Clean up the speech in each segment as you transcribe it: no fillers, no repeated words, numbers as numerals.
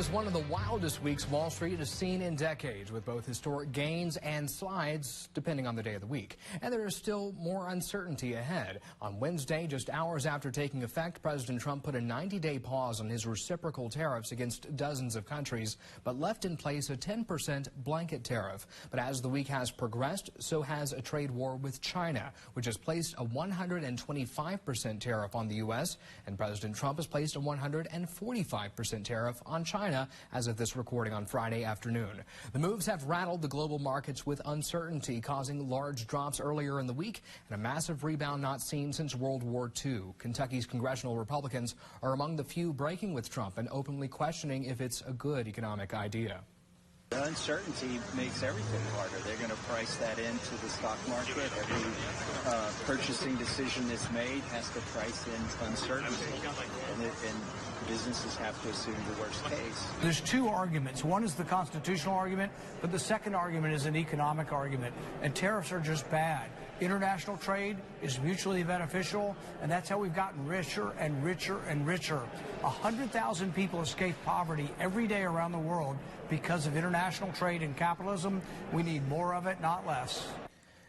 was one of the wildest weeks Wall Street has seen in decades, with both historic gains and slides, depending on the day of the week. And there is still more uncertainty ahead. On Wednesday, just hours after taking effect, President Trump put a 90-day pause on his reciprocal tariffs against dozens of countries, but left in place a 10% blanket tariff. But as the week has progressed, so has a trade war with China, which has placed a 125% tariff on the U.S., and President Trump has placed a 145% tariff on China as of this recording on Friday afternoon. The moves have rattled the global markets with uncertainty, causing large drops earlier in the week and a massive rebound not seen since World War II. Kentucky's congressional Republicans are among the few breaking with Trump and openly questioning if it's a good economic idea. The uncertainty makes everything harder. They're going to price that into the stock market. Every purchasing decision that's made has to price in uncertainty, and businesses have to assume the worst case. There's two arguments. One is the constitutional argument, but the second argument is an economic argument, and tariffs are just bad. International trade is mutually beneficial, and that's how we've gotten richer and richer and richer. 100,000 people escape poverty every day around the world because of international trade and capitalism. We need more of it, not less.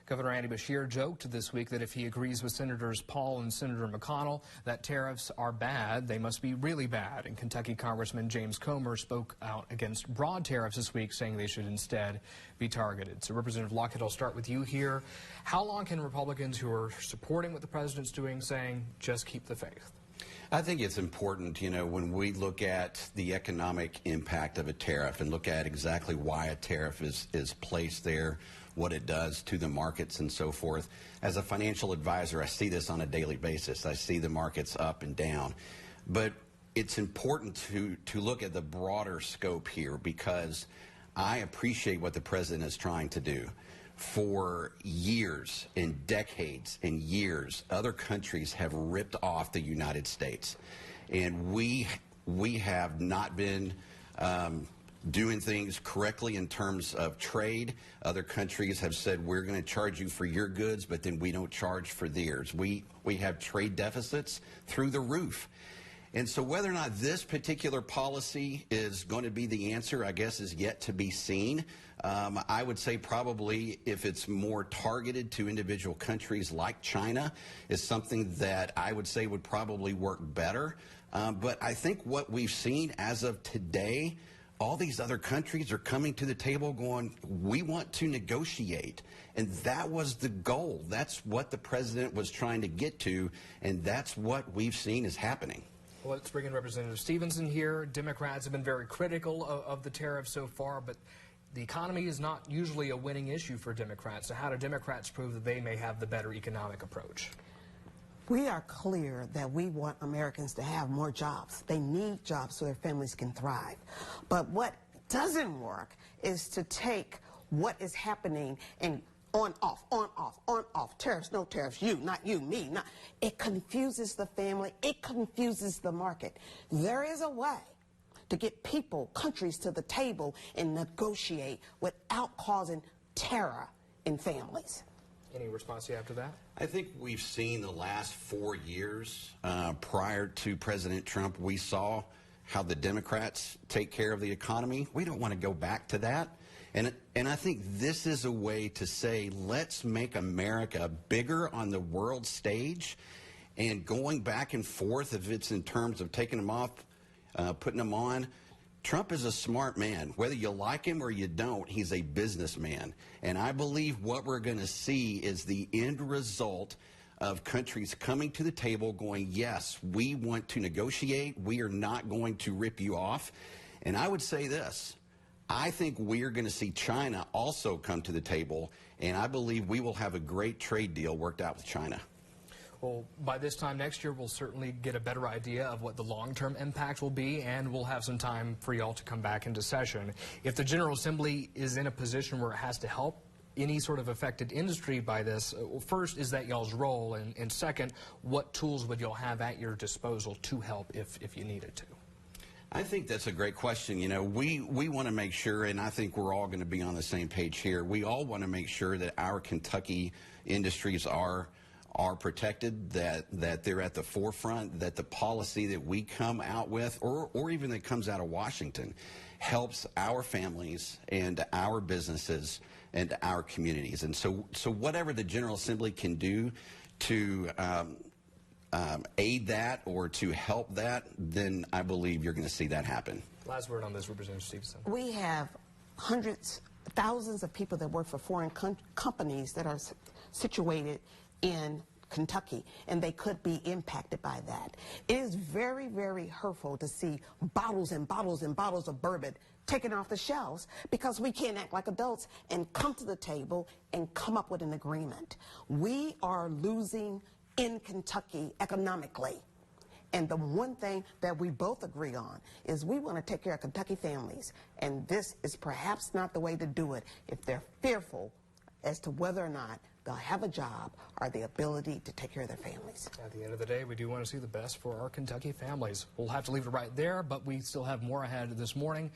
Governor Andy Beshear joked this week that if he agrees with Senators Paul and Senator McConnell that tariffs are bad, they must be really bad. And Kentucky Congressman James Comer spoke out against broad tariffs this week, saying they should instead be targeted. So, Representative Lockett, I'll start with you here. How long can Republicans who are supporting what the president's doing saying just keep the faith? I think it's important, when we look at the economic impact of a tariff and look at exactly why a tariff is placed there, what it does to the markets and so forth. As a financial advisor, I see this on a daily basis. I see the markets up and down. But it's important to look at the broader scope here, because I appreciate what the president is trying to do. For years and decades and years, other countries have ripped off the United States. And we have not been doing things correctly in terms of trade. Other countries have said, we're going to charge you for your goods, but then we don't charge for theirs. We have trade deficits through the roof. And so whether or not this particular policy is going to be the answer, I guess, is yet to be seen. I would say probably if it's more targeted to individual countries like China is something that I would say would probably work better. But I think what we've seen as of today, all these other countries are coming to the table going, we want to negotiate. And that was the goal. That's what the president was trying to get to, and that's what we've seen is happening. Well, let's bring in Representative Stevenson here. Democrats have been very critical of the tariffs so far, but the economy is not usually a winning issue for Democrats. So how do Democrats prove that they may have the better economic approach? We are clear that we want Americans to have more jobs. They need jobs so their families can thrive. But what doesn't work is to take what is happening and on, off, tariffs, no tariffs, you, not you, me, not. It confuses the family, it confuses the market. There is a way to get people, countries to the table and negotiate without causing terror in families. Any response you have to that? I think we've seen the last 4 years prior to President Trump, we saw how the Democrats take care of the economy. We don't want to go back to that. And I think this is a way to say, let's make America bigger on the world stage, and going back and forth, if it's in terms of taking them off, putting them on. Trump is a smart man. Whether you like him or you don't, he's a businessman. And I believe what we're going to see is the end result of countries coming to the table going, yes, we want to negotiate. We are not going to rip you off. And I would say this. I think we are going to see China also come to the table, and I believe we will have a great trade deal worked out with China. Well, by this time next year, we'll certainly get a better idea of what the long-term impact will be, and we'll have some time for y'all to come back into session. If the General Assembly is in a position where it has to help any sort of affected industry by this, first, is that y'all's role? And second, what tools would y'all have at your disposal to help if you needed to? I think that's a great question. We want to make sure, and I think we're all going to be on the same page here, we all want to make sure that our Kentucky industries are are protected, that they're at the forefront, that the policy that we come out with, or even that comes out of Washington, helps our families and our businesses and our communities. And so whatever the General Assembly can do to aid that or to help that, then I believe you're going to see that happen. Last word on this, Representative Stevenson. We have thousands of people that work for foreign companies that are situated in Kentucky, and they could be impacted by that. It is very, very hurtful to see bottles and bottles and bottles of bourbon taken off the shelves because we can't act like adults and come to the table and come up with an agreement. We are losing in Kentucky economically. And the one thing that we both agree on is we want to take care of Kentucky families. And this is perhaps not the way to do it if they're fearful as to whether or not they'll have a job or the ability to take care of their families. At the end of the day, we do want to see the best for our Kentucky families. We'll have to leave it right there, but we still have more ahead this morning.